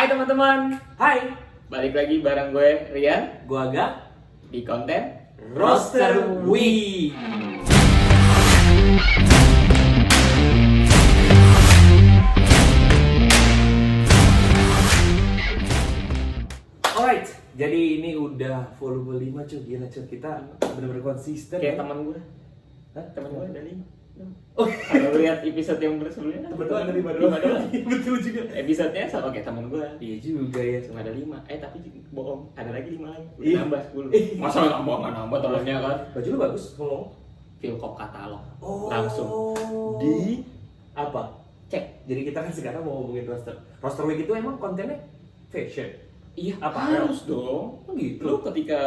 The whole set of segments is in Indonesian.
Hai teman-teman, Hai, balik lagi bareng gue Rian gua Aga, di konten Roster Week. Alright, jadi ini udah volume 5 cuy, gila cuy, kita bener-bener konsisten. Kayak ya. teman gue. Hah? Teman gue ada 5. Oh, Kalau lihat episode yang sebelumnya, temen gua ada 5 doang. doang. Betul juga. Episodenya sama kayak teman gue. Iya juga ya. Cuma ada 5. Tapi bohong, ada lagi 5 lagi. Udah Ih. nambah 10. Masa nggak nambah temennya kan? Baju lu bagus ngomong. Philcop katalog. Oh. Langsung Di apa? cek. Jadi kita kan sekarang mau ngomongin roster. Roster Week itu emang kontennya fashion. Iya, Apa? harus dong. Oh gitu. Lu ketika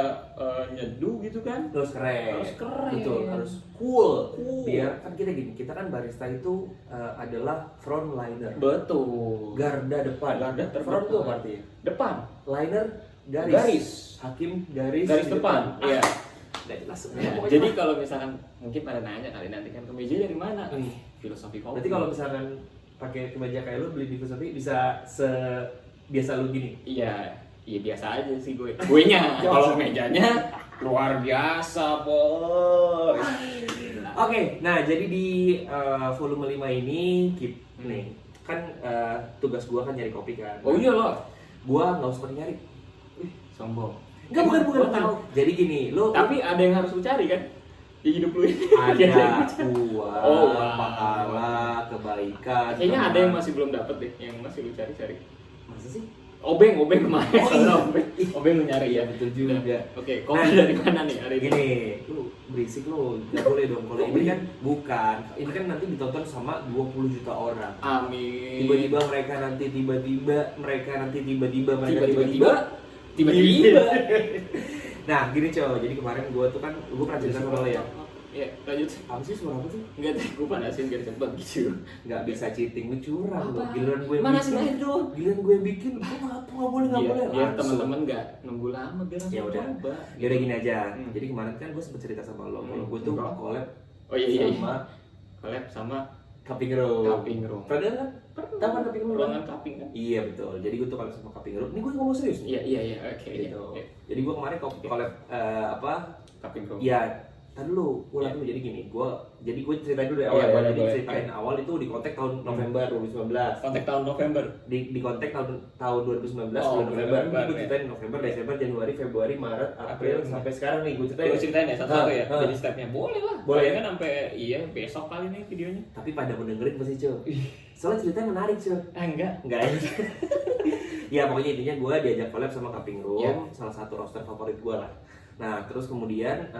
nyeduh gitu kan, Terus keren. Harus keren. Betul, harus cool. Cool. Biar kan kita gini, kita kan barista itu adalah frontliner. betul. Garda depan. Garda terdepan. Front itu apa artinya? Depan. Liner garis. Garis. Hakim garis. Garis di depan. Iya. Nggak jelas. Ya, Pokoknya jadi mah. kalau misalkan mungkin pada nanya kali nanti kan kemeja dari mana? Wih. Filosofi kopi. Berarti kalau misalkan pakai kemeja kayak lu beli di Filosofi bisa biasa lu gini. Iya biasa aja sih gue. Guenya kalau mejanya luar biasa, bos. Oke, nah jadi di volume 5 ini nih kan tugas gua kan nyari kopi kan. Oh iya loh. Gua nggak usah nyari. Sombong. Enggak, bukan. Bukan. Jadi gini, lu Tapi ada yang harus lu cari kan di hidup lu ini. ada uang, Oh, wow. pahala, kebaikan. Kayaknya ada yang teman. masih belum dapet deh, yang masih lu cari-cari. Masa sih? Obeng kemarin. Oh, iya. Obeng lu nyari ya. Betul juga. Oke, kopi dari mana nih hari ini? Gini, lu berisik lu, nggak boleh dong. Kalau ini kan bukan, ini kan nanti ditonton sama 20 juta orang. Amin. Tiba-tiba mereka nanti tiba-tiba Nah, gini cow, jadi kemarin gue tuh kan, gue pernah cerita sama lo ya. Iya, lanjut. Apa sih suara apa sih? Enggak tahu, gue panasin biar cepet gitu. Nggak bisa cheating, lu curang lo. Apa? Giliran gue yang Mana bikin, sih lahir dong? giliran gue yang bikin, nggak boleh. Biar Langsung. teman-teman nggak nunggu lama biar langsung Ya udah, coba. ya udah gini aja. Hmm. Jadi kemarin kan gue sempet cerita sama lo, kalau Hmm. gue tuh Enggak. collab Oh iya. sama Collab sama Cupping Room. Cupping Room. Pernah kan? Tahu kan Cupping Room? Ruangan cupping kan? Iya betul. Jadi gue tuh collab sama Cupping Room. Ini gue ngomong serius nih. Iya, oke. Gitu. Iya. Jadi gue kemarin collab apa? Cupping Room. Ya, tadi dulu, ulang Iya. dulu. Jadi gini, gue ceritain dulu ya Iya, awal. boleh, Jadi boleh. ceritain awal itu di kontak tahun November 2019. Kontak tahun November. Di kontak tahun 2019 Oh, bulan November. November, Gue ya. ceritain November, Desember, Januari, Februari, Maret, April April. sampai sekarang nih gue ceritain. Lu ceritain ya satu-satu ya. Ah. Jadi stepnya boleh lah. Boleh. Kalian kan sampai besok kali nih videonya. Tapi pada mau dengerin pasti cuy. Soalnya ceritanya menarik cuy. Enggak. Enggak ya. Ya pokoknya intinya gue diajak collab sama Cupping Room, Iya. salah satu roster favorit gue lah. Nah terus kemudian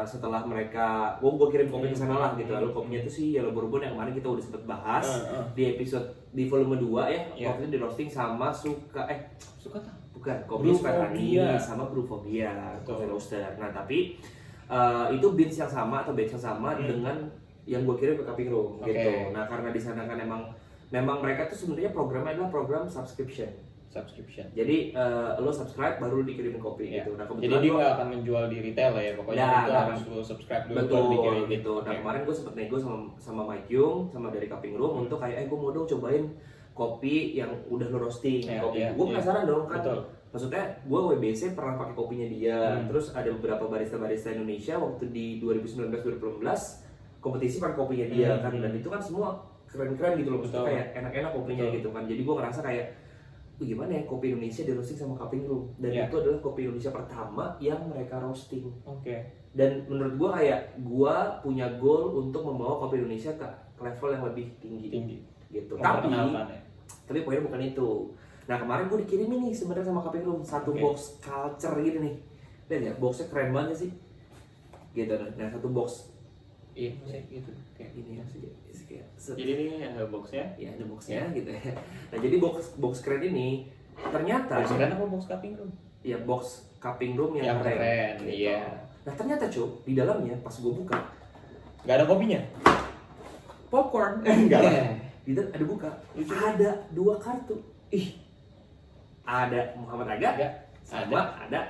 setelah mereka, gue kirim kopi ke sana lah gitu. Lalu kopinya itu sih Yellow Bourbon yang kemarin kita udah sempet bahas di episode di volume 2 ya. Iya. Waktu itu di roasting sama Suka tak? bukan kopi Sperani Brewphobia. sama Brewphobia Betul. coffee roaster. Nah tapi itu beans yang sama atau batch yang sama dengan yang gue kirim ke Cupping Room Oke. gitu. Nah karena di sana kan memang mereka tuh sebenarnya programnya adalah program subscription. Jadi lo subscribe baru dikirimin kopi Iya. gitu. Nah Jadi kebetulan dia gua- nggak akan menjual di retail lah ya. Pokoknya Nah, itu nah, harus lu subscribe dulu betul baru dikirim gitu. Nah Oke. kemarin gue sempet nego sama Mike Yung sama dari Cupping Room untuk kayak gue mau dong cobain kopi yang udah lo roasting. Iya, Kopi iya, gue iya. penasaran dong kan. Betul. Maksudnya gue WBC pernah pakai kopinya dia. Terus ada beberapa barista-barista Indonesia waktu di 2019-2018 kompetisi pakai kopinya dia kan, dan itu kan semua keren-keren gitu loh. Maksudnya Betul. kayak enak-enak kopinya Betul. gitu kan. Jadi gue ngerasa kayak gimana ya kopi Indonesia di roasting sama Cupping Room, dan Iya. itu adalah kopi Indonesia pertama yang mereka roasting. Oke. Dan menurut gue kayak gue punya goal untuk membawa kopi Indonesia ke level yang lebih tinggi gitu. Memperkenalkan ya. Tapi poinnya bukan itu. Nah kemarin gue dikirimin nih sebenarnya sama Cupping Room satu Oke. box culture gitu nih. Dan ya boxnya keren banget sih. Gitu. Nah satu box Iya, gitu. Kayak ini ya sih kayak Jadi ini boxnya. ya ada boxnya gitu ya. Nah jadi box keren ini ternyata Keren apa box cupping room? ya box Cupping Room yang Yang keren, gitu. iya. Nah ternyata cuy di dalamnya pas gue buka Gak ada kopinya? popcorn Enggak lah. di dalam ada buka ada 2 kartu. Ih, ada Muhammad Aga Enggak. sama ada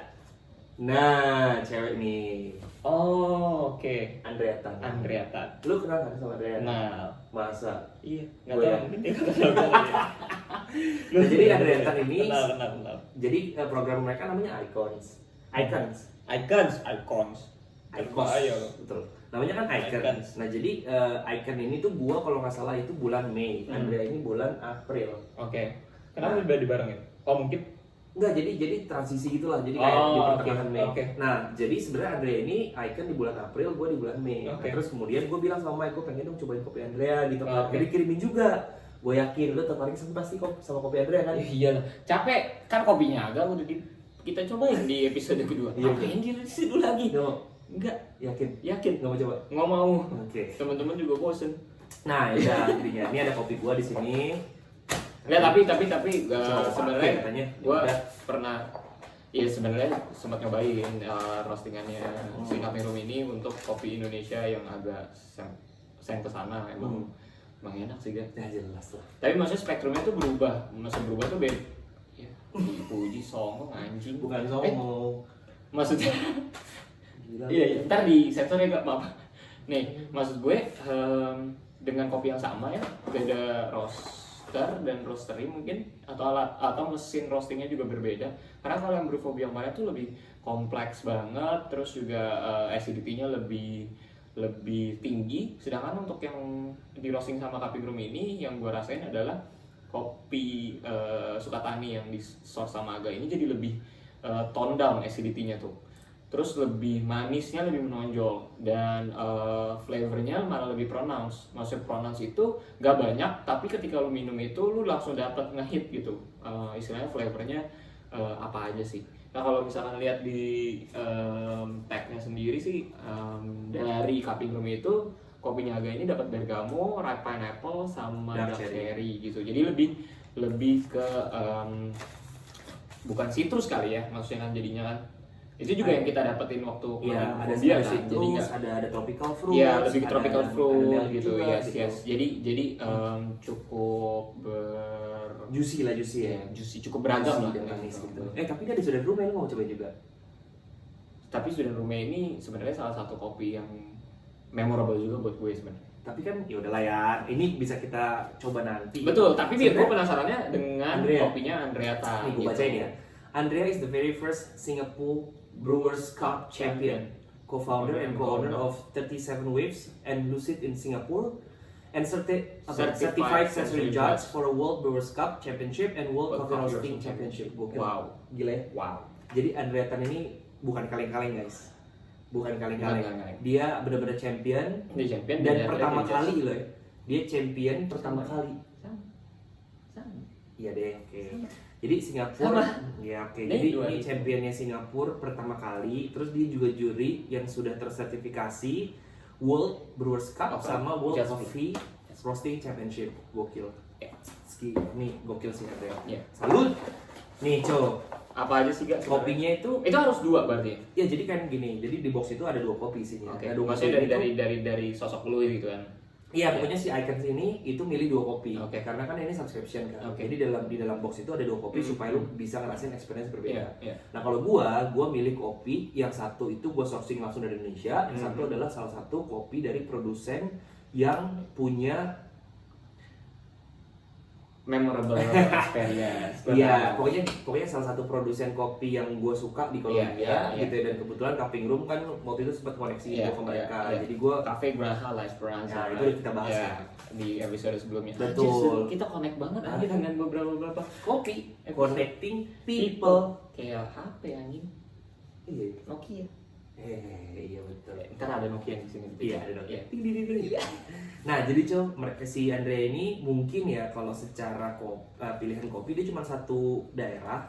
Nah, cewek nih. Oh, oke. Andrea Tan. Andrea Tan. Lu kenal kan sama Andrea? Nah, Masa? iya, nggak Gua tahu. ya. Mungkin dia nggak tahu kali ya. Nah, jadi Andrea Tan ini kenal. jadi program mereka namanya Icons. Icons. Icons. Icons. Ayo. Betul. Namanya kan Icons. Icons. Nah, jadi Icon ini tuh gua kalau nggak salah itu bulan Mei. Andrea ini bulan April. Oke. Kenapa lebih dibarengin? Oh, mungkin. Enggak, jadi transisi gitulah. Jadi kayak di pertengahan Mei. Oke. Nah, jadi sebenarnya Andrea ini Icon di bulan April, gue di bulan Mei. Oke. Nah, terus kemudian gue bilang sama Mike, gue pengen dong cobain kopi Andrea gitu kan. Oke. Jadi kirimin juga. Gue yakin lu tertarik pasti kok sama kopi Andrea kan. Iya lah. Capek kan kopinya agak udah kita cobain di episode kedua. Iya. Ngapain di situ lagi? Nggak mau? Enggak. Yakin? Nggak mau coba? Nggak mau. Oke. Teman-teman juga bosen. Nah, ya jadinya ini ada kopi gue di sini. Enggak, tapi Coba sebenarnya katanya. gua Udah. pernah ya sebenarnya sempat nyobain roastingannya si Cafe Room ini untuk kopi Indonesia yang agak sen ke sana emang enak sih kan. Ya jelas lah. Tapi maksudnya spektrumnya tuh berubah. Maksud berubah tuh beda. Ya, dipuji songong anjing. Bukan sombong. Maksudnya Gila. iya, ntar di sensor ya gak apa-apa. Nih, maksud gue dengan kopi yang sama ya, beda roaster dan roastery mungkin atau alat atau mesin roastingnya juga berbeda. Karena kalau yang brewphobe yang mana tuh lebih kompleks banget, terus juga acidity-nya lebih tinggi. Sedangkan untuk yang di roasting sama Cafe Room ini yang gue rasain adalah kopi Sukatani yang di source sama Aga ini jadi lebih tone down acidity-nya tuh. Terus lebih manisnya lebih menonjol dan flavornya malah lebih pronounce. Maksudnya pronounce itu gak banyak, tapi ketika lu minum itu lu langsung dapat ngehit gitu. Istilahnya flavornya apa aja sih. Nah kalau misalkan lihat di tag-nya sendiri sih dari Cafe Room itu kopinya agak ini dapat bergamo, ripe pineapple sama dark cherry gitu. Jadi lebih ke bukan citrus kali ya maksudnya kan jadinya kan. Itu juga yang kita dapetin waktu Iya, ada dia kan. citrus, Jadi ada tropical fruit. iya, lebih ke tropical ada fruit milk gitu. juga, Yes. Jadi cukup juicy lah ya. juicy, cukup beragam lah. Dan manis gitu. Tapi kan di Sudan Rumah lu mau coba juga. Tapi Sudan Rumah ini sebenarnya salah satu kopi yang memorable juga buat gue sebenarnya. Tapi kan ya udahlah ya, ini bisa kita coba nanti. Betul, tapi gue penasarannya dengan Andrea. kopinya Andrea Tan. Nih gue bacain ya. Andrea is the very first Singapore Brewers Cup champion, co-founder and co-owner of 37 Waves and Lucid in Singapore, and certified sensory judge for a World Brewers Cup Championship and World Coffee Roasting Championship. Gokil. Wow, Gila ya? wow. Jadi Andrea Tan ini bukan kaleng-kaleng guys. Bukan kaleng-kaleng. Bukan kaleng-kaleng. Dia benar-benar champion. Dia champion Dan dia pertama judge. kali loh ya. Dia champion pertama kali. Sama. Iya deh, oke. Jadi Singapura, ya oke. Nih, Jadi dua ini nih. championnya Singapura pertama kali. Terus dia juga juri yang sudah tersertifikasi World Brewers Cup sama World Just Coffee Roasting Championship. Gokil. Ya. Ski, nih gokil sih Andrea. Ya. Salut. Nih, Co. Apa aja sih gak? Kopinya itu harus dua berarti. ya jadi kan gini. Jadi di box itu ada dua kopi isinya. Oke. Ada dua Maksudnya kopi itu- dari sosok lu gitu kan. Iya, pokoknya si Icons ini itu milih dua kopi. Oke. Karena kan ini subscription kan. Oke. Jadi di dalam box itu ada dua kopi supaya lu bisa ngerasain experience berbeda. Iya. Nah, kalau gua milih kopi yang satu itu gua sourcing langsung dari Indonesia, yang satu adalah salah satu kopi dari produsen yang punya Memorable experience. iya, pokoknya salah satu produsen kopi yang gua suka di Kolombia Iya. gitu ya. Dan kebetulan Cafe Room kan waktu itu sempat koneksi Iya, ke mereka. iya. Jadi gua Cafe Granja La Esperanza. Nah, itu udah kita bahas ya, ya. di episode sebelumnya. Betul. Anjir, kita connect banget Nah, aja kan. dengan beberapa kopi Episode. connecting people. Kayak HP anjing. Iya. Nokia. Iya betul. Ntar ada Nokia di sini. Iya, ada Nokia. Iya. Nah, jadi mereka si Andrea ini mungkin ya kalau secara pilihan kopi dia cuma satu daerah,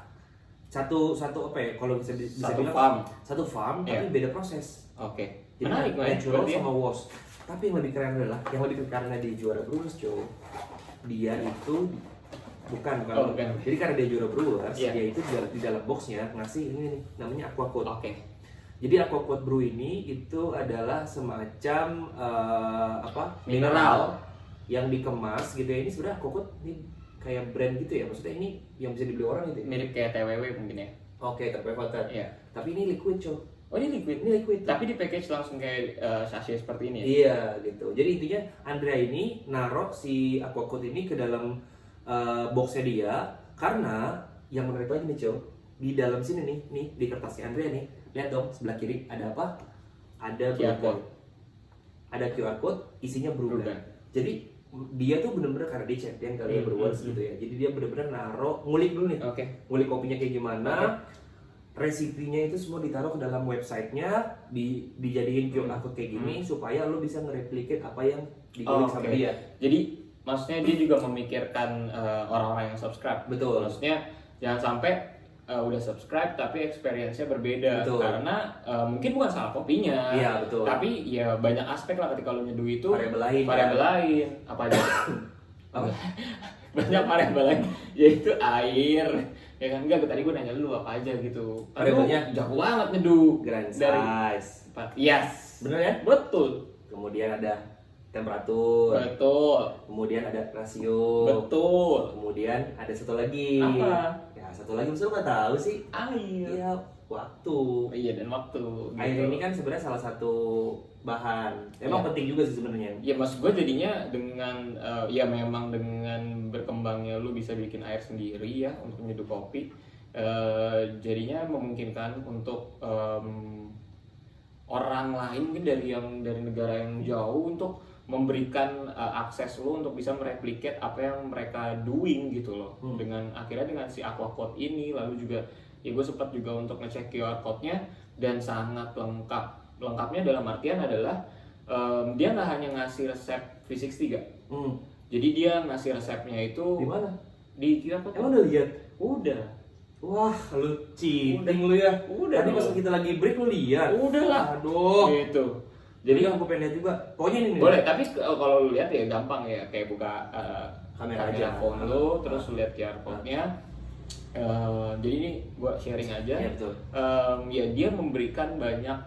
satu apa ya? Kalau bisa Satu bilang farm. satu farm Iya. tapi beda proses. Oke. Jadi Menarik ya. natural Berarti ya. sama wash. Tapi yang lebih keren adalah yang lebih keren karena dia juara Brewers, Joe. Dia itu bukan. Oh, bukan. Jadi karena dia juara Brewers, Iya. dia itu di dalam boxnya ngasih ini nih, namanya Aqua Code. Oke. Jadi Aqua Code Brew ini itu adalah semacam Mineral. yang dikemas gitu ya. Ini sebenarnya Aqua Code ini kayak brand gitu ya. Maksudnya ini yang bisa dibeli orang gitu ya. Mirip kayak TWW mungkin ya. Oke, terpevoted. Iya. Tapi ini liquid, Cok. Oh ini liquid? Ini liquid. Tapi di package langsung kayak sachet seperti ini ya? Iya gitu. Jadi intinya Andrea ini naruh si Aquacode ini ke dalam boxnya dia karena yang menarik lagi nih, Cok. Di dalam sini nih di kertasnya Andrea nih. Lihat dong sebelah kiri ada apa? Ada QR code. Ada QR code, isinya Bruggen. Jadi dia tuh bener-bener karena dia champion kali ya Brewers gitu ya. Jadi dia bener-bener naruh, ngulik dulu nih. Oke. Ngulik kopinya kayak gimana. Resipinya itu semua ditaruh ke dalam websitenya, dijadiin QR code kayak gini supaya lo bisa nge-replicate apa yang digulik sama Oke. dia. Jadi maksudnya dia juga memikirkan orang-orang yang subscribe. Betul. Maksudnya jangan sampai udah subscribe tapi experience-nya berbeda. Betul. Karena mungkin bukan salah kopinya. Iya, betul. Tapi ya banyak aspek lah ketika lo nyeduh itu. Variabel lain. Apa aja? Banyak variabel lain, yaitu air. Ya kan enggak, tadi gue nanya lu apa aja gitu. Variabelnya? Jago banget nyeduh. Grand Dari size. Yes. Bener ya? Betul. Kemudian ada temperatur. Betul. Kemudian ada rasio. Betul. Kemudian ada satu lagi. Apa? Ya satu lagi mesti lu nggak tahu sih. Air. Iya, waktu. Iya, dan waktu. Air gitu. ini kan sebenarnya salah satu bahan. Emang Iya. penting juga sih sebenarnya. Ya maksud gue jadinya dengan ya memang dengan berkembangnya lu bisa bikin air sendiri ya untuk nyeduh kopi, jadinya memungkinkan untuk orang lain mungkin dari negara yang jauh untuk memberikan akses lu untuk bisa mereplicate apa yang mereka doing gitu loh. Dengan akhirnya dengan si Aquacode ini, lalu juga ya gue sempat juga untuk ngecek QR code-nya dan sangat lengkapnya dalam artian adalah dia nggak hanya ngasih resep V60 gak? Jadi dia ngasih resepnya itu Di mana? di QR code. Emang udah lihat? Udah. Wah, lu cheating lu ya. Udah Tadi dong. pas kita lagi break lu lihat. Udah lah. Aduh. Gitu. Jadi Jadi yang gue pengen lihat juga. Pokoknya ini nih. boleh, tapi kalau lu lihat ya gampang ya, kayak buka Kamera kamera aja. phone lu, terus lu lihat QR code-nya. Jadi ini gua sharing aja. Iya, betul. Ya dia memberikan banyak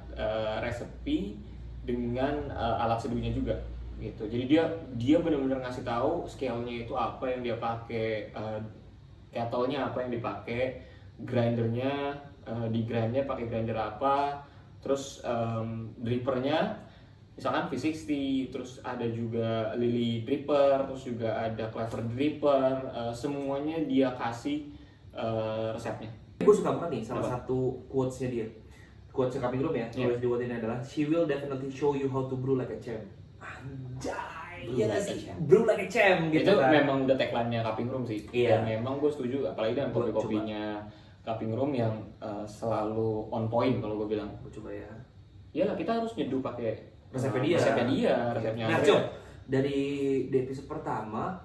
resepi dengan alat seduhnya juga gitu. Jadi dia benar-benar ngasih tahu scale-nya itu apa yang dia pakai, kettle-nya apa yang dipakai, grindernya di grindnya pakai grinder apa, terus drippernya misalkan V60, terus ada juga Lily dripper, terus juga ada Clever dripper, semuanya dia kasih resepnya. Gue suka banget nih salah Apa? satu quotes-nya dia. Quotes-nya Kaping Room ya. Iya. Tulis di quote ini adalah she will definitely show you how to brew like a champ. Anjay. Brew Iya like gak a sih? champ. Brew like a champ gitu Itu kan. memang udah tagline-nya Kaping Room sih. Iya. Dan memang gue setuju, apalagi dengan Gua kopi-kopinya Kaping Room yang selalu on point kalau gue bilang. Gue coba ya. Iyalah, kita harus nyeduh pakai Resepnya dia. resepnya. Nah, Andre. Cok, dari di episode pertama,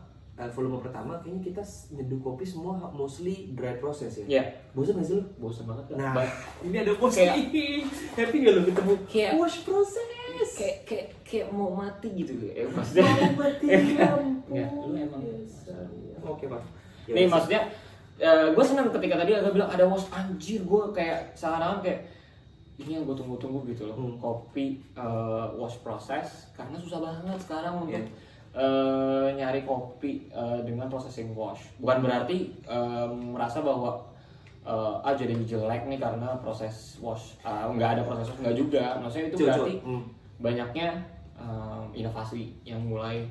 volume pertama kayaknya kita nyeduh kopi semua mostly dry process ya. Iya, Bosan gak sih lu? bosan banget kan. Nah, Ba- ini ada bos Kayak- nih. Happy gak lu ketemu Kayak- wash process? kayak mau mati gitu ya maksudnya. Mau mati lampu. Enggak, lu emang Oke, Pak. Ya, nih maksudnya gue senang ketika tadi agak bilang ada wash, anjir gue kayak seakan-akan kayak ini yang gue tunggu-tunggu gitu loh, kopi wash process, karena susah banget sekarang untuk nyari kopi dengan processing wash. Bukan berarti merasa bahwa jadi jelek nih karena proses wash, nggak ada proses wash, nggak juga. Maksudnya itu berarti banyaknya inovasi yang mulai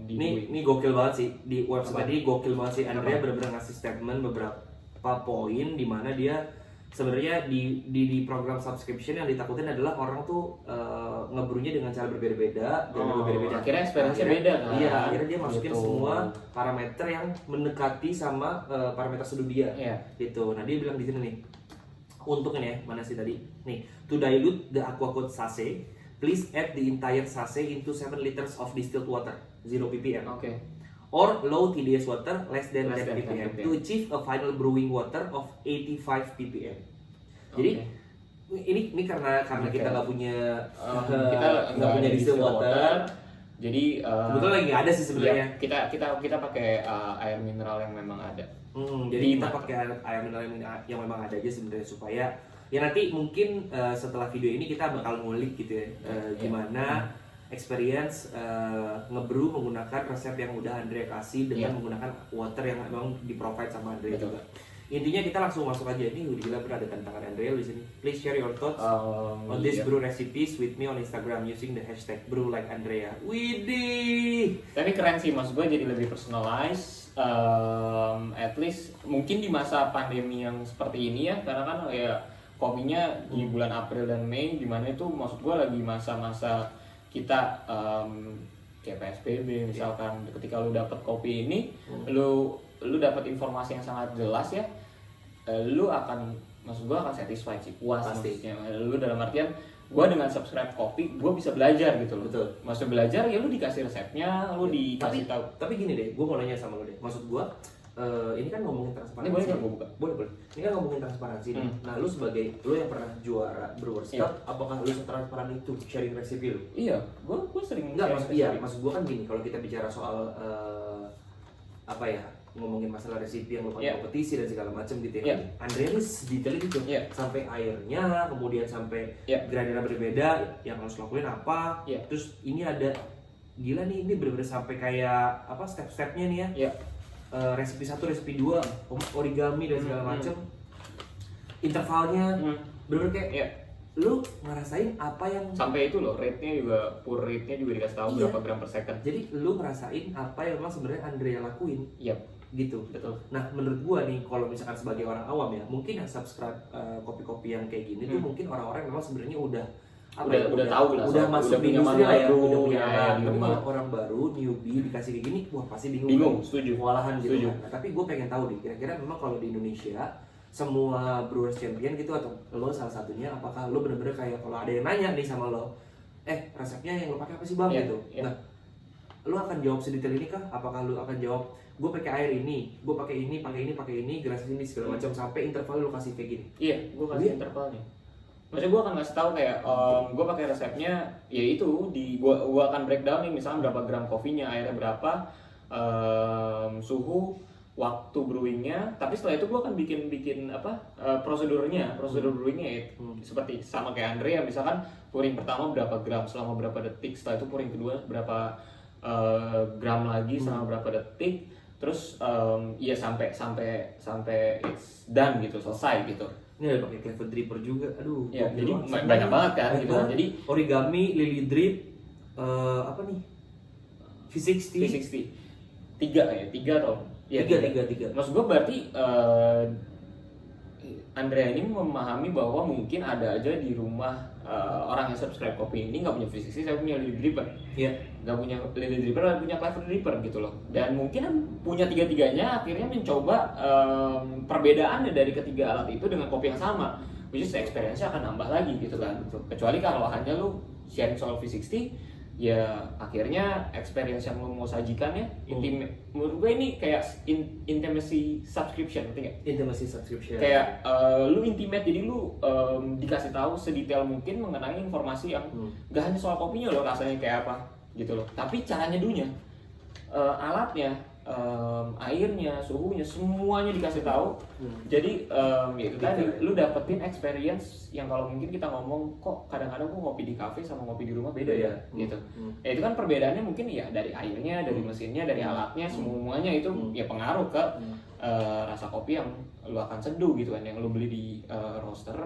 dibuat. Ini gokil banget sih di website tadi, gokil banget sih. Andrea benar-benar ngasih statement beberapa poin di mana dia sebenarnya di program subscription yang ditakutin adalah orang tuh ngebrunya dengan cara berbeda-beda, Akhirnya experience-nya beda kan? Iya, akhirnya dia masukin Gitu. semua parameter yang mendekati sama parameter seduh dia. Iya. Gitu. Nah, dia bilang di sini nih. Untungnya ya, mana sih tadi? Nih, to dilute the Aquacode sachet, please add the entire sachet into 7 liters of distilled water, 0 ppm. Oke. Or low TDS water less than 10 Less than ppm 10 to achieve a final brewing water of 85 ppm. Jadi ini karena kita nggak punya kita punya distilled water. Jadi Kebetulan lagi nggak ada sih sebenarnya. ya, kita pakai air mineral yang memang ada. Jadi kita pakai air mineral yang memang ada aja sebenarnya supaya ya nanti mungkin setelah video ini kita bakal ngulik gitu ya gimana experience ngebrew menggunakan resep yang udah Andrea kasih dengan menggunakan water yang memang di provide sama Andrea Betul. juga. Intinya kita langsung masuk aja. Ini udah gila bener ada tantangan Andrea di sini. Please share your thoughts on this brew recipes with me on Instagram using the hashtag #brewlikeandrea. Widih. Tapi keren sih, mas gue jadi lebih personalized. At least mungkin di masa pandemi yang seperti ini ya, karena kan ya kopinya di bulan April dan Mei, dimana itu maksud gue lagi masa-masa kita kayak PSBB misalkan. Ketika lu dapet kopi ini, lu dapat informasi yang sangat jelas ya, lu akan, maksud gue akan satisfied sih, puas maksudnya. Lu dalam artian gue dengan subscribe kopi, gue bisa belajar gitu loh. Betul. Maksud belajar ya lu dikasih resepnya, lu dikasih tahu. Tapi gini deh, gue mau nanya sama lo deh. Maksud gue, ini kan ngomongin transparansi. Ini boleh nggak gue buka? Boleh. Ini kan ngomongin transparansi nih. Nah, lu sebagai lu yang pernah juara Brewers Cup, apakah lu setransparan itu sharing resipi lu? Iya, gue sering. Enggak, maksud gue kan gini, kalau kita bicara soal apa ya, ngomongin masalah resipi yang lu pakai kompetisi dan segala macam gitu ya. Andrea ini sedetail itu sampai airnya, kemudian sampai gradernya berbeda, yang harus lakuin apa. Terus ini ada gila nih, ini bener-bener sampai kayak apa step-stepnya nih ya. Resipi 1, resipi 2, origami dan segala macam. Intervalnya bener-bener kayak lu ngerasain apa yang sampai itu loh, rate-nya juga, pour rate-nya juga dikasih tahu berapa gram per second. Jadi lu ngerasain apa yang memang sebenarnya Andrea lakuin. Gitu. Betul. Nah, menurut gua nih, kalau misalkan sebagai orang awam ya, mungkin yang subscribe kopi-kopi yang kayak gini tuh mungkin orang-orang memang sebenarnya udah tahu lah, udah masuk di industri lah ya, udah punya ya. Tapi kalau orang baru newbie dikasih kayak gini, wah pasti bingung. Setuju. Kewalahan gitu kan. Nah, tapi gue pengen tahu nih, kira-kira memang kalau di Indonesia semua Brewers Champion gitu, atau lo salah satunya, apakah lo bener-bener kayak kalau ada yang nanya nih sama lo, resepnya yang lo pakai apa sih bang gitu? Nah, lo akan jawab sedetail ini kah? Apakah lo akan jawab gue pakai air ini, gue pakai ini, gelas ini segala macam, sampai interval lo kasih kayak gini? Iya, gue kasih intervalnya. Maksudnya gue akan ngasih tahu kayak gue pakai resepnya, ya itu di gue akan breakdown nih, misalnya berapa gram kopinya, airnya berapa, suhu, waktu brewingnya. Tapi setelah itu gue akan bikin apa prosedur brewingnya ya. Seperti sama kayak Andrea, misalkan pouring pertama berapa gram selama berapa detik, setelah itu pouring kedua berapa gram lagi selama berapa detik, terus ya sampai it's done gitu, selesai gitu. Ini ada pakai clever dripper juga, aduh. Ya, jadi banyak banget kan gitu. Jadi origami, lily drip, apa nih? V60. 3 atau ya, 3. Maksud gue berarti Andrea ini memahami bahwa mungkin ada aja di rumah orang yang subscribe kopi ini nggak punya V60, saya punya lily dripper. Nggak punya lily dripper, nggak punya clever dripper gitu loh. Dan mungkin punya tiga-tiganya akhirnya mencoba perbedaannya dari ketiga alat itu dengan kopi yang sama, which is experience-nya akan nambah lagi gitu kan. Kecuali kalau hanya lu sharing soal V60, ya akhirnya experience yang lu mau sajikan ya menurut gue ini kayak intimacy subscription, ngerti nggak? Intimacy subscription. Kayak lu intimate, jadi lu dikasih tahu sedetail mungkin mengenai informasi yang gak hanya soal kopinya loh rasanya kayak apa gitu loh, tapi caranya dulunya, alatnya, airnya, suhunya, semuanya dikasih tahu. Jadi ya itu tadi, lu dapetin experience yang kalau mungkin kita ngomong kok kadang-kadang gua ngopi di kafe sama ngopi di rumah beda ya gitu. Ya itu kan perbedaannya mungkin ya dari airnya, dari mesinnya, dari alatnya, semuanya itu ya pengaruh ke rasa kopi yang lu akan seduh gitu kan, yang lu beli di roaster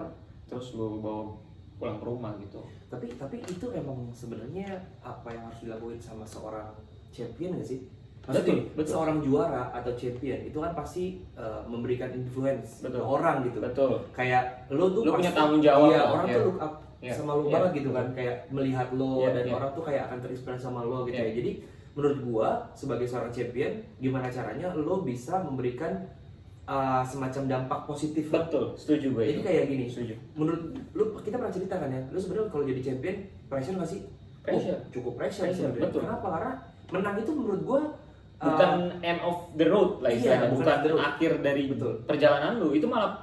terus lu bawa pulang ke rumah gitu. Tapi itu emang sebenarnya apa yang harus dilakuin sama seorang champion nggak sih? Maksudnya betul. Seorang juara atau champion itu kan pasti memberikan influence ke orang gitu. Betul. Kayak lo tuh lu punya tanggung jawab. Iya, orang tuh look up sama lo banget gitu kan, kayak melihat lo dan orang tuh kayak akan terinspirasi sama lo gitu ya. Jadi menurut gua sebagai seorang champion, gimana caranya lo bisa memberikan semacam dampak positif. Betul, setuju gue. Jadi kayak gini. Setuju. Menurut lu, kita pernah cerita kan ya, lu sebenarnya kalau jadi champion pressure nggak sih? Pressure. Cukup pressure sebenarnya. Betul. Kenapa? Karena menang itu menurut gua bukan end of the road lah istilahnya, bukan akhir dari perjalanan lu, itu malah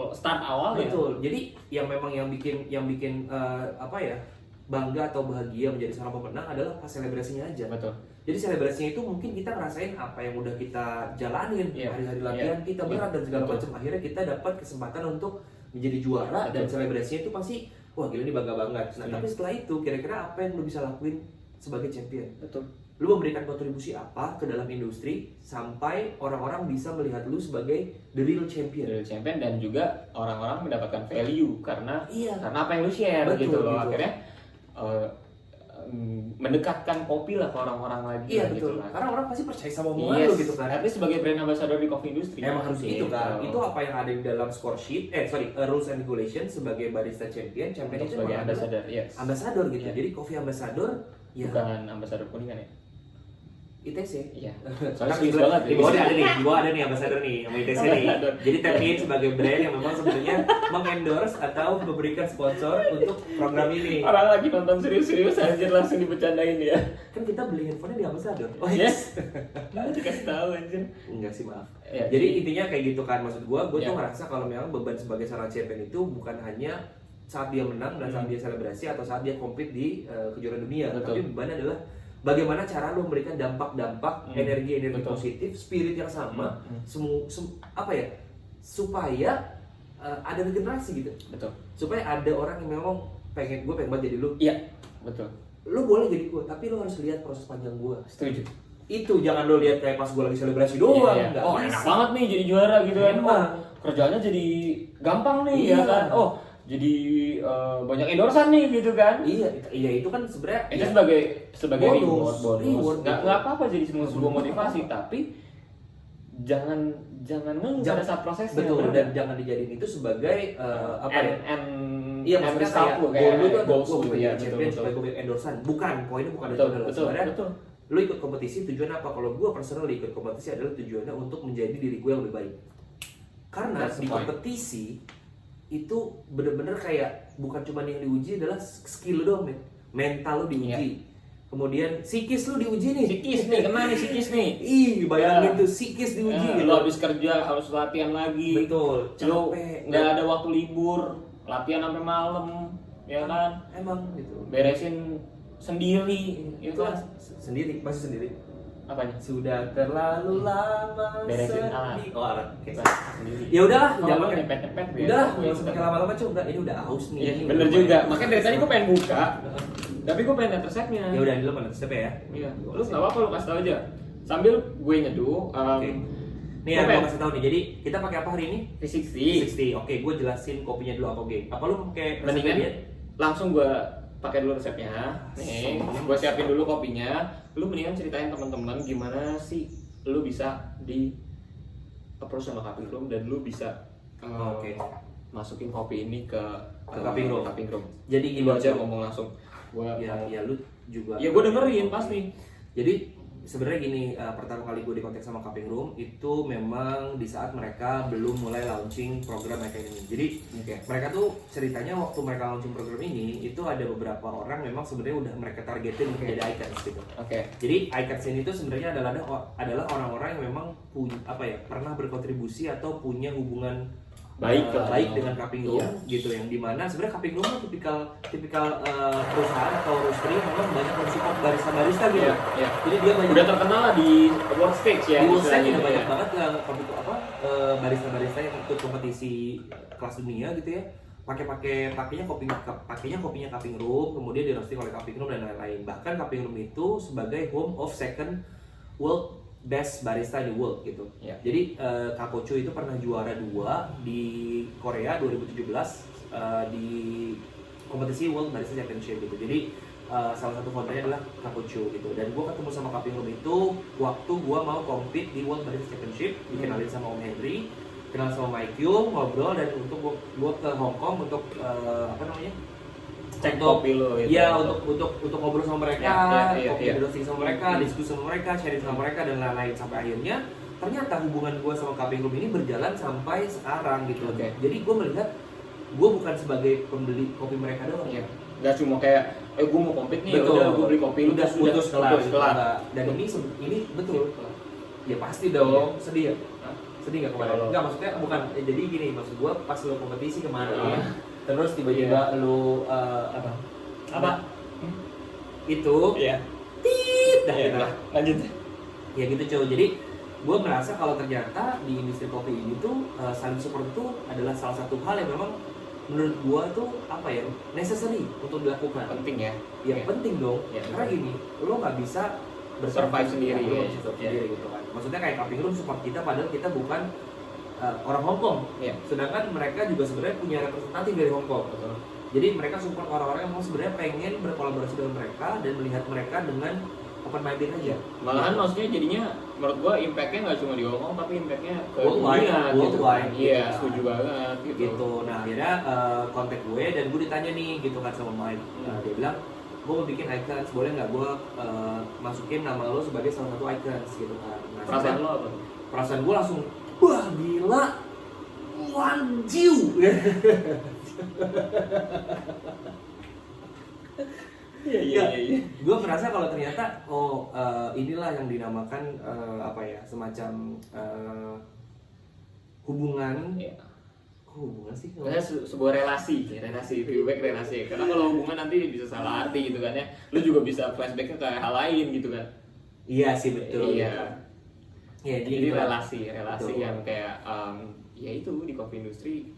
start awalnya. Betul. Jadi yang memang yang bikin apa ya, bangga atau bahagia menjadi seorang pemenang adalah pas selebrasinya aja. Betul. Jadi selebrasinya itu mungkin kita ngerasain apa yang udah kita jalanin hari-hari latihan kita berat dan segala macam. Akhirnya kita dapat kesempatan untuk menjadi juara dan selebrasinya itu pasti wah gila ini bangga banget. Nah, tapi setelah itu kira-kira apa yang lu bisa lakuin sebagai champion? Betul. lu memberikan kontribusi apa ke dalam industri sampai orang-orang bisa melihat lu sebagai the real champion. Real champion, dan juga orang-orang mendapatkan value karena Iya. karena apa yang lu share. Betul, gitu loh. gitu. Akhirnya mendekatkan kopi lah ke orang-orang lagi. Iya gitu betul. lah. Karena orang pasti percaya sama omongan Yes, lu gitu kan. at least sebagai brand ambassador di coffee industry. Emang harus gitu kan. Gitu. Itu apa yang ada di dalam score sheet, rules and regulations sebagai barista champion. Champion Untuk itu sebagai emang ambassador, yes. ambassador gitu. Iya. Jadi coffee ambassador ya Bukan ambassador kuningan ya? ITC. Iya. Kan Soalnya serius banget. di bawah ada nih, di bawah ada nih ambassador nih sama ITC nih. Ambassador. Jadi Termin sebagai brand yang memang sebenarnya mengendorse atau memberikan sponsor untuk program ini. Orang lagi nonton serius-serius anjir langsung dibecandain ya. Kan kita beli handphonenya di ambassador. Oh Yes. Mana dikasih tahu anjir. Enggak sih, maaf. Ya, Jadi intinya kayak gitu kan, maksud gue tuh Ya. ngerasa kalau memang beban sebagai seorang champion itu bukan hanya saat dia menang dan saat dia selebrasi atau saat dia compete di kejuaraan dunia, Betul. tapi bebannya adalah bagaimana cara lu memberikan dampak-dampak energi-energi Betul. positif, spirit yang sama, apa ya, supaya ada regenerasi gitu, betul. supaya ada orang yang memang pengen banget jadi lu, Iya, betul. lu boleh jadi gue, tapi lu harus lihat proses panjang gue. Setuju. Itu jangan lu lihat kayak pas gue lagi selebrasi doang, Iya, iya. nggak Oh, bisa. enak banget nih jadi juara gitu kan. Emang. Oh, kerjaannya jadi gampang nih Iya. ya kan. Oh, jadi banyak endorsan nih gitu kan. Iya itu kan sebenarnya Itu ya, sebagai bonus. reward. Nggak Gitu. apa-apa jadi sebuah motivasi, tapi jangan ngeluh pada saat prosesnya. betul, bener dan nggak? jangan dijadiin itu sebagai apa ya? Iya, Iya, maksudnya result kayak lu, goal lu tuh ada goals gue lu, jadi ya, champion betul, supaya gue punya endorsan. Bukan, poinnya bukan itu betul, adalah betul, sebenarnya betul. lu ikut kompetisi tujuan apa? Kalau gue personally ikut kompetisi adalah tujuannya untuk menjadi diri gue yang lebih baik. Karena That's the di point. kompetisi itu bener-bener kayak bukan cuma yang diuji adalah skill lu doang, men. Mental lu diuji. Kemudian psikis lu diuji nih. Sikis nih, kena nih sikis nih. Ih, bayangin Ya. tuh psikis diuji Ya, gitu. lo habis kerja harus latihan lagi. Betul, Lo capek. nggak ada waktu libur, latihan sampai malam, ya kan? Emang gitu. Beresin sendiri, ya Itu kan? sendiri, masih sendiri. Apanya? Sudah terlalu lama Beresin alat. sedih. Oh, alat. Oke. Nah, sendiri. Ya udahlah, Kalau jangan lo pakai nyepet-nyepet biar. udah, nggak usah pakai lama-lama coba. Enggak, ini udah haus nih. Iya, Ini bener udah juga. lumayan. Makanya dari tadi gue pengen buka, tapi gue pengen lihat resepnya. Ya udah, ini lo mana step ya? Iya. Lu nggak apa-apa, lu kasih tau aja. Sambil gue nyeduh. Oke. Nih ya, gue kasih tahu nih. Jadi kita pakai apa hari ini? V60. 60. Oke, gue jelasin kopinya dulu apa, oke. Apa lu pakai Mendingan resepnya? langsung gue pakai dulu resepnya. Nih, gue siapin dulu kopinya. Lu mendingan ceritain teman-teman gimana sih lu bisa di approach sama cupping room dan lu bisa Oke. masukin kopi ini ke cupping room. Jadi Lu gini aja Cok. ngomong langsung. Gua Ya lu juga. ya gue dengerin pasti. Jadi sebenarnya gini, pertama kali gue di kontak sama Cupping Room itu memang di saat mereka belum mulai launching program mereka ini. Jadi Oke. mereka tuh ceritanya waktu mereka launching program ini itu ada beberapa orang memang sebenarnya udah mereka targetin untuk jadi icons gitu. Oke. Jadi icons ini tuh sebenarnya adalah orang-orang yang memang punya apa ya, pernah berkontribusi atau punya hubungan Baik lah. baik dengan Cupping Room Iya. gitu, yang dimana sebenarnya Cupping Room tuh tipikal perusahaan atau roastery yang memang banyak mensupport barista gitu. Iya, iya. Jadi dia banyak Udah terkenal lah di world stage ya. di World Stage istilahnya udah banyak ya. banget yang barista-barista yang ikut kompetisi kelas dunia gitu ya, pakainya kopinya Cupping Room, kemudian di roasting oleh Cupping Room dan lain-lain. Bahkan Cupping Room itu sebagai home of second world best barista in the world gitu. Ya. Jadi Kakocho itu pernah juara 2 di Korea 2017 di kompetisi World Barista Championship gitu. Jadi salah satu foundernya adalah Kakocho gitu. Dan gue ketemu sama Cupping Room itu waktu gue mau compete di World Barista Championship, dikenalin sama Om Henry, kenal sama Mike Yung, ngobrol, dan untuk gue ke Hong Kong untuk Cek untuk- kopi lo gitu. Iya, untuk ngobrol sama mereka, Iya, kopi iya. roasting sama mereka, diskusi sama mereka, sharing sama mereka dan lain-lain, sampai akhirnya ternyata hubungan gue sama Cupping Room ini berjalan sampai sekarang gitu. Oke. Jadi gue melihat gue bukan sebagai pembeli kopi mereka doang. Iya. Gak cuma kayak gue mau compete nih, Betul. udah gue beli kopi lu udah terus putus kelar. putus kelar. Enggak. Dan ini betul. Ya pasti dong, sedih ya. Hah? Sedih nggak kemarin? Kalau- Enggak, maksudnya bukan. Jadi gini, maksud gue pas lo kompetisi kemarin, Ah. terus tiba-tiba lo apa? Itu Iya. dah Iya, gitu. lah. Lanjut. Ya gitu cowok. Jadi gue merasa kalau ternyata di industri kopi ini tuh saling support itu adalah salah satu hal yang memang menurut gue tuh apa ya, necessary untuk dilakukan. Penting ya. Ya Iya. penting dong. Iya, Karena betul. gini, lo nggak bisa survive sendiri ya. sendiri gitu kan. Maksudnya kayak Cupping Room support kita padahal kita bukan orang Hong Kong. Iya. Sedangkan mereka juga sebenarnya punya representatif dari Hong Kong. Betul. Jadi mereka support orang-orang yang mau sebenarnya pengen berkolaborasi dengan mereka dan melihat mereka dengan open minded aja. Malahan maksudnya jadinya menurut gua impact-nya nggak cuma di Hong Kong tapi impact-nya ke Worldwide, dunia gitu. worldwide, Iya, gitu. setuju banget gitu. Gitu. Nah akhirnya kontak gue dan gue ditanya nih gitu kan sama Mike. Dia bilang gue mau bikin icons, boleh nggak gue masukin nama lo sebagai salah satu icons gitu kan. Nah, Perasaan lo apa? perasaan gue langsung wah gila, wanjiu. Iya. Gue merasa kalau ternyata inilah yang dinamakan apa ya, semacam hubungan. Iya. Kok hubungan sih? Maksudnya sebuah relasi feedback relasi. Karena kalau hubungan nanti bisa salah arti gitu kan ya. Lu juga bisa flashback ke hal lain gitu kan. Iya sih betul. Iya. Ya, Jadi gitu. relasi Betul. yang kayak ya itu di coffee industry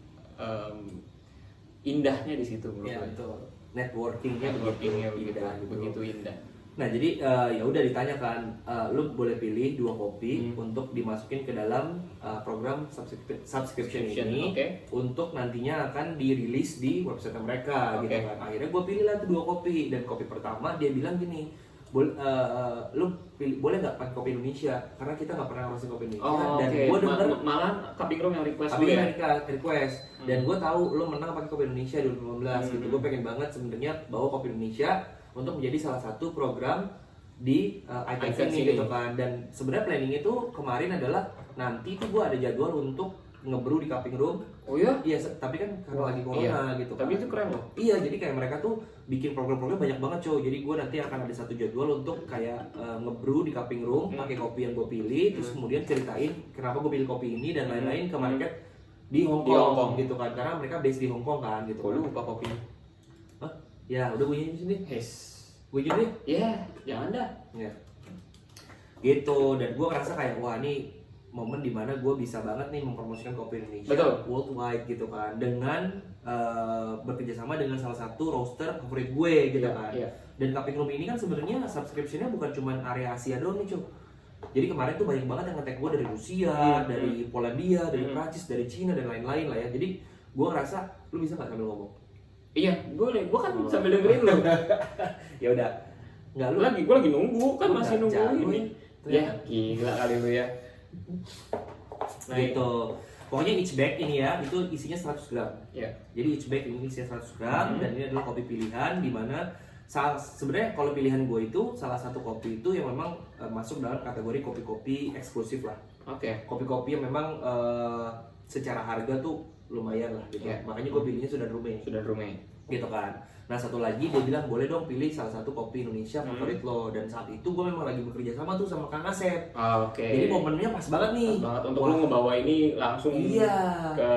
indahnya di situ menurut Ya gue. betul. Networkingnya Networkingnya begitu indah, gitu. begitu indah. Nah jadi ya udah ditanyakan, lu boleh pilih 2 kopi untuk dimasukin ke dalam program subscription ini, Oke. untuk nantinya akan dirilis di website mereka Oke. gitu kan. Akhirnya gue pilih lah tuh 2 kopi, dan kopi pertama dia bilang gini, lu boleh nggak pakai kopi Indonesia karena kita nggak pernah ngerasain kopi Indonesia. Oh, Dan oke. gue denger Malah Cupping Room yang request tapi gue ya. mereka request, dan gue tahu lo menang pakai kopi Indonesia 2015 gitu. Gue pengen banget sebenarnya bawa kopi Indonesia untuk menjadi salah satu program di icons Icons ini ini. gitu kan. Dan sebenarnya planning itu kemarin adalah nanti tuh gue ada jadwal untuk ngebrew di Cupping Room. Oh iya? Iya, tapi kan karena Wah, lagi corona gitu. Tapi kan. itu keren loh. Iya, jadi kayak mereka tuh bikin program-program banyak banget coy. Jadi gue nanti akan ada satu jadwal untuk kayak ngebrew di Cupping Room pakai kopi yang gue pilih, terus kemudian ceritain kenapa gue pilih kopi ini dan lain-lain ke market di Hong Di Hong Kong Kong. gitu kan. Karena mereka base di Hong Kong kan gitu. Gue kan. lupa kopi. Hah? Ya, udah gue nyanyi sini. Yes. Gue jadi deh. Ya, jangan dah. Ya. Gitu, dan gue ngerasa kayak wah ini momen dimana gue bisa banget nih mempromosikan kopi Indonesia Betul. worldwide gitu kan, dengan bekerja sama dengan salah satu roaster favorit gue gitu Iya, kan. iya. Dan Cupping Room ini kan sebenarnya subscriptionnya bukan cuma area Asia doang nih cuy. Jadi kemarin tuh banyak banget yang nge-tag gue dari Rusia, dari Polandia, dari Prancis, dari Cina dan lain-lain lah ya. Jadi gue ngerasa lu bisa nggak sambil ngomong? Iya, boleh. Gue kan sambil dengerin lu. Ya udah, nggak lu Gue lagi nunggu kan, Lu masih nggak nunggu jago ini. ya, Ya, gila kali lu ya. Nah, gitu. Pokoknya each bag ini ya, itu isinya 100 gram. Ya. Jadi each bag ini isinya 100 gram dan ini adalah kopi pilihan di mana sebenarnya kalau pilihan gue itu salah satu kopi itu yang memang masuk dalam kategori kopi-kopi eksklusif lah. Oke. Kopi-kopi yang memang secara harga tuh lumayan lah gitu. Iya. Makanya gue pilihnya Sudan Rume Sudah rumah. gitu kan. Nah satu lagi dia bilang boleh dong pilih salah satu kopi Indonesia favorit lo, dan saat itu gue memang lagi bekerja sama tuh sama Kang Asep. Oke. Jadi momennya pas banget nih. Pas banget untuk Wah, lu ngebawa ini langsung iya. ke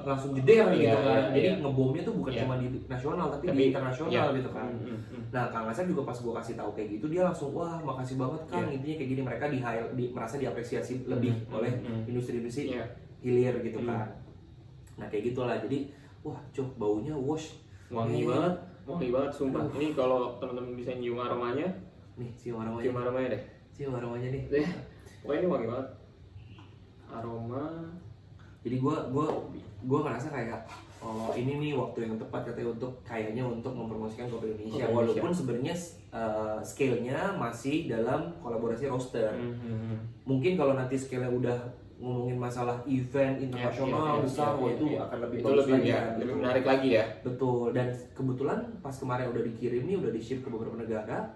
langsung jeder gitu Iya, kan. iya, Jadi iya. ngebomnya tuh bukan Iya. cuma di nasional tapi Tapi, di internasional iya. gitu kan. Nah, Kang Asep juga pas gue kasih tahu kayak gitu dia langsung wah makasih banget Kang, Iya. intinya kayak gini mereka merasa diapresiasi lebih oleh industri-industri Iya. hilir gitu kan. Nah, kayak gitulah. Jadi wah, cok baunya wash. Wangi banget, wangi banget sumpah. Ini kalau teman-teman bisa nyium aromanya, Nih, cium aromanya. cium aromanya deh. Cium aromanya nih. Pokoknya ini wangi banget. Aroma. Jadi gua ngerasa kayak oh ini nih waktu yang tepat katanya untuk mempromosikan kopi Indonesia. Kopi Indonesia. Walaupun sebenarnya scale-nya masih dalam kolaborasi roaster. Mungkin kalau nanti scale-nya udah ngomongin masalah event internasional besar, wah itu akan lebih itu bagus lebih lagi ya, kan, lebih gitu. menarik lagi ya. Betul, dan kebetulan pas kemarin udah dikirim nih, udah di-ship ke beberapa negara,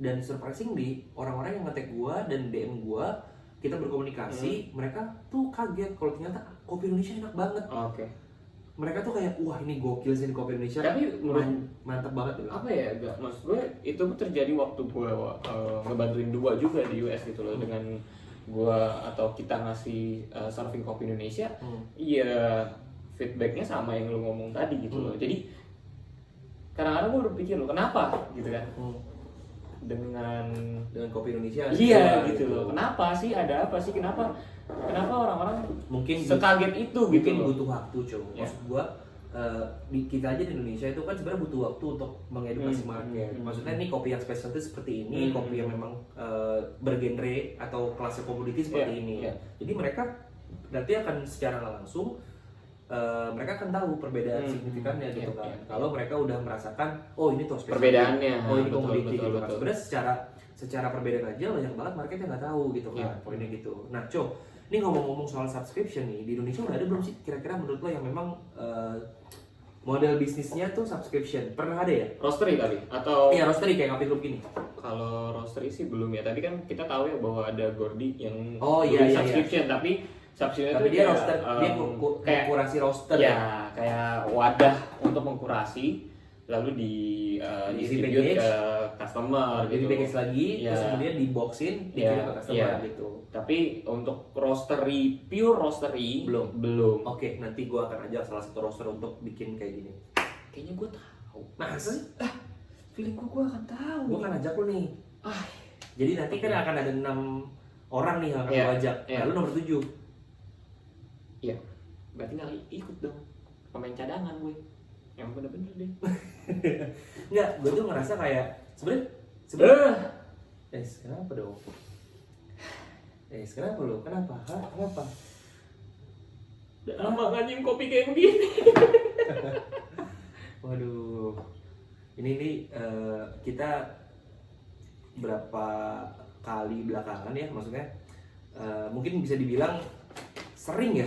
dan surprisingly orang-orang yang nge-tag gua dan DM gua, kita berkomunikasi, mereka tuh kaget kalau ternyata kopi Indonesia enak banget. Oke. Mereka tuh kayak wah ini gokil sih kopi Indonesia. Tapi mantap banget gitu. apa ya, gak, maksud gue itu terjadi waktu gue ngebantuin dua juga di US gitu loh, dengan gue atau kita ngasih serving kopi Indonesia, iya feedbacknya sama yang lu ngomong tadi gitu loh. Jadi kadang-kadang gue berpikir loh kenapa gitu kan dengan kopi Indonesia. iya gitu loh, kenapa sih, ada apa sih, kenapa orang-orang mungkin sekaget itu gitu mungkin loh. butuh waktu coba. Ya. Maksud gua kita aja di Indonesia itu kan sebenarnya butuh waktu untuk mengedukasi market. Maksudnya nih kopi yang specialty seperti ini, kopi yang memang bergenre atau kelas komoditi seperti ini. Jadi mereka nanti akan secara nggak langsung mereka akan tahu perbedaan signifikannya gitu kan. Kalau mereka udah merasakan, oh ini tuh specialty, perbedaannya, oh ini komoditi gitu kan. betul. Sebenarnya secara perbedaan aja banyak banget marketnya nggak tahu gitu kan. Poinnya gitu. Nah, ini ngomong-ngomong soal subscription nih, di Indonesia udah ada belum sih kira-kira menurut lo yang memang model bisnisnya tuh subscription? Pernah ada ya? Roastery kali atau Iya, roastery kayak Kopi Group gini. kalau roastery sih belum ya. Tadi kan kita tahu ya bahwa ada Gordy yang subscription, tapi subscription Tapi itu dia kayak, roaster, dia kayak kurasi roaster ya, kayak wadah untuk mengkurasi lalu Diisi distribute package, ke customer jadi gitu. package lagi, terus kemudian di boxin, dikirim ke customer gitu. Tapi untuk roastery, pure roastery belum. Oke, nanti gua akan ajak salah satu roaster untuk bikin kayak gini. Kayaknya gue tahu. Masa sih? Feeling gue akan tahu. Gua akan ajak lo nih. Jadi nanti kan akan ada 6 orang nih yang akan gua ajak. Lalu nomor 7. Iya. Berarti nggak ikut dong. Pemain cadangan gue. Yang bener-bener deh. Enggak, gue tuh ngerasa kayak sebenarnya kenapa dong? Kenapa lo? Kenapa? Kenapa? Lama nggak nyium kopi kayak begini. Waduh, ini kita berapa kali belakangan ya, maksudnya mungkin bisa dibilang sering ya,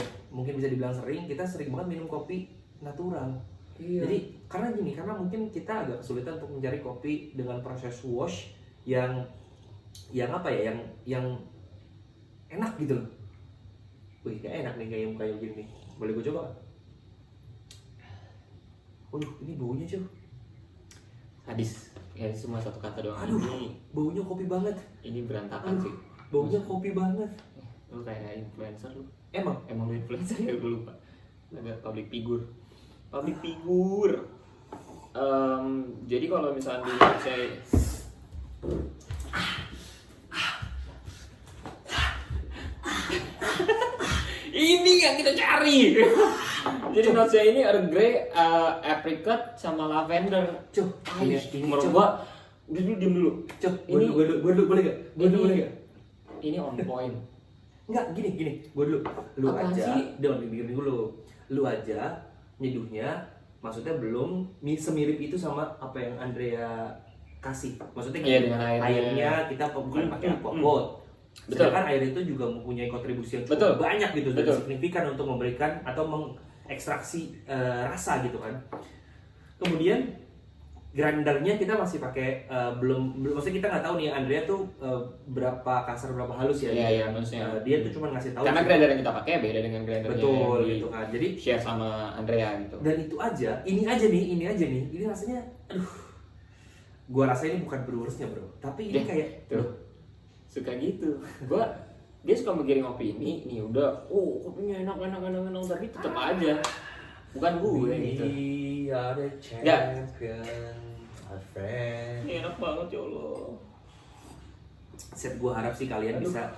kita sering banget minum kopi natural. Jadi karena mungkin kita agak kesulitan untuk mencari kopi dengan proses wash yang apa ya, yang enak gitu loh. Wih, kayak enak nih kayak gini nih. Boleh gue coba? Waduh, ini baunya cuy. Hadis. Ya cuma satu kata doang. Aduh, Ini baunya kopi banget. ini berantakan sih. Baunya kopi banget. Lu kayak influencer lu. Emang Lu influencer ya, gue lupa. Agak public figure. Jadi kalau misalnya di Indonesia ini yang kita cari. Jadi Indonesia ini Earl Grey, apricot sama lavender. ini Menurut gua, udah dulu diem dulu. ini gue dulu boleh gak? Ini on point. Enggak, gini, gue dulu. Lu Apaan aja, sih? dengerin dulu. Lu aja nyeduhnya, maksudnya belum semirip itu sama apa yang Andrea kasih. Maksudnya Iya, gini, dengan airnya kita bukan pakai aquaboat. Betul. Sedangkan air itu juga mempunyai kontribusi yang cukup banyak gitu, dan signifikan untuk memberikan atau mengekstraksi rasa gitu kan. Kemudian grindernya kita masih pakai belum maksudnya kita nggak tahu nih Andrea tuh berapa kasar berapa halus ya. Iya, maksudnya. Dia tuh cuma ngasih tahu. Karena grinder yang kita pakai beda dengan grindernya. Betul yang gitu kan. Jadi share sama Andrea gitu. dan itu aja, ini aja nih. Ini rasanya gua rasa ini bukan brewersnya, Bro. Tapi ini kayak tuh. Suka gitu. Dia suka menggiring kopi ini udah, kopinya enak, tapi tetap aja bukan gue gitu. Ada champion, my friend. Ini enak banget ya Allah. Set gua harap sih kalian bisa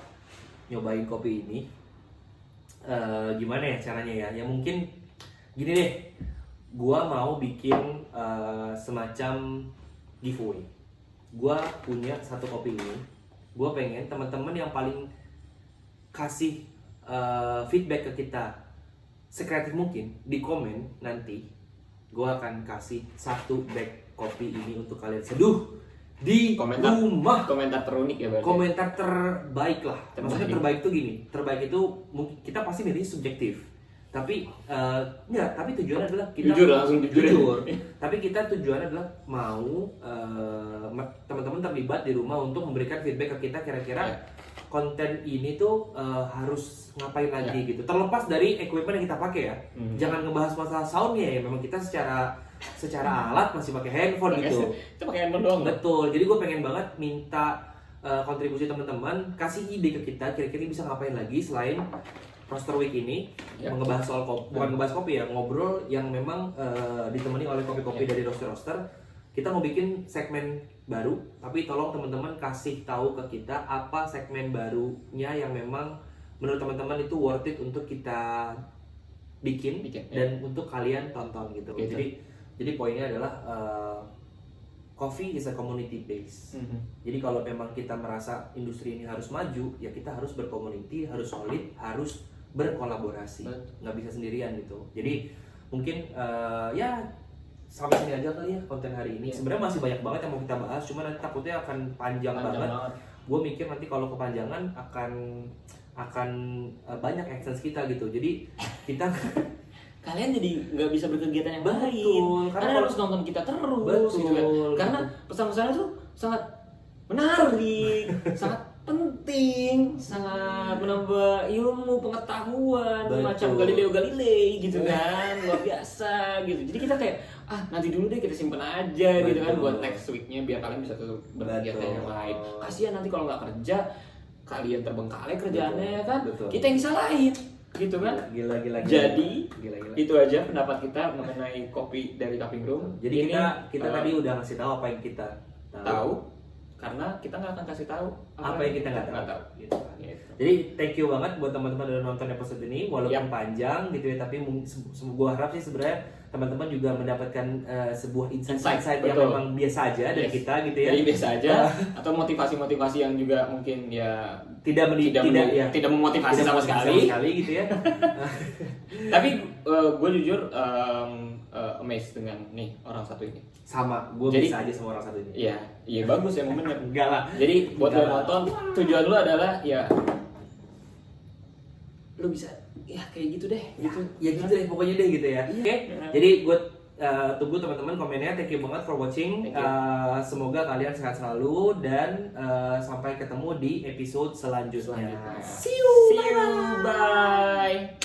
nyobain kopi ini. Gimana ya caranya ya? Ya mungkin gini deh. Gua mau bikin semacam giveaway. Gua punya satu kopi ini. Gua pengen teman-teman yang paling kasih feedback ke kita sekreatif mungkin di komen nanti, gua akan kasih satu bag kopi ini untuk kalian seduh di rumah. Komentar terunik ya berarti. Komentar terbaik lah. Maksudnya terbaik tuh gini, terbaik itu mungkin kita pasti milih subjektif. Tapi tapi tujuannya adalah kita jujur. Tapi kita tujuannya adalah mau teman-teman terlibat di rumah untuk memberikan feedback ke kita kira-kira konten ini tuh harus ngapain lagi gitu. Terlepas dari equipment yang kita pakai ya. Jangan ngebahas masalah soundnya ya. Memang kita secara alat masih pakai handphone gitu. Kita pakai handphone doang. Betul. Jadi gue pengen banget minta kontribusi teman-teman, kasih ide ke kita kira-kira bisa ngapain lagi selain Roaster Week ini, ngebahas soal bukan ngebahas kopi ya, ngobrol yang memang ditemani oleh kopi-kopi dari roaster-roaster. Kita mau bikin segmen baru, tapi tolong teman-teman kasih tahu ke kita apa segmen barunya yang memang menurut teman-teman itu worth it untuk kita bikin dan untuk kalian tonton gitu. Gitu. Jadi poinnya adalah coffee is a community base. Jadi kalau memang kita merasa industri ini harus maju, ya kita harus berkomuniti, harus solid, harus berkolaborasi. Nggak bisa sendirian gitu. Jadi mungkin ya sampai sini aja kali ya konten hari ini. Sebenarnya masih banyak banget yang mau kita bahas, cuma nanti takutnya akan panjang banget. Gue mikir nanti kalau kepanjangan akan banyak actions kita gitu. Jadi kita kalian jadi nggak bisa berkegiatan yang Betul, lain karena harus nonton kita terus gitu kan. Karena pesan-pesannya tuh sangat menarik, sangat penting, sangat menambah ilmu pengetahuan. Betul. Macam Galileo Galilei gitu kan, luar biasa gitu. Jadi kita kayak nanti dulu deh kita simpen aja gitu kan buat next weeknya biar kalian bisa tetap berkegiatan yang lain. Kasihan nanti kalau nggak kerja, kalian terbengkalai kerjaannya ya kan. Kita yang disalahin gitu kan. Gila. Jadi itu aja pendapat kita mengenai kopi dari Cupping Room. Jadi kita tadi udah ngasih tahu apa yang kita tahu karena kita nggak akan kasih tahu apa yang kita nggak tahu. Gitu. Jadi thank you banget buat teman-teman udah nonton episode ini walaupun panjang gitu ya, tapi gue harap sih sebenarnya teman-teman juga mendapatkan sebuah insight yang memang biasa aja dari kita gitu ya. Jadi biasa aja atau motivasi-motivasi yang juga mungkin ya tidak memotivasi sama sekali gitu ya. Tapi gue jujur amazed dengan nih orang satu ini. Sama, gue bisa aja sama orang satu ini. Iya bagus emang bener. Enggak lah. Jadi buat lo nonton, tujuan lo adalah ya lo bisa ya kayak gitu deh, gitu. Ya gitu deh pokoknya deh gitu ya. Oke. Jadi gue tunggu teman-teman komennya. Thank you banget for watching. Semoga kalian sehat selalu dan sampai ketemu di episode selanjutnya. See you. Bye.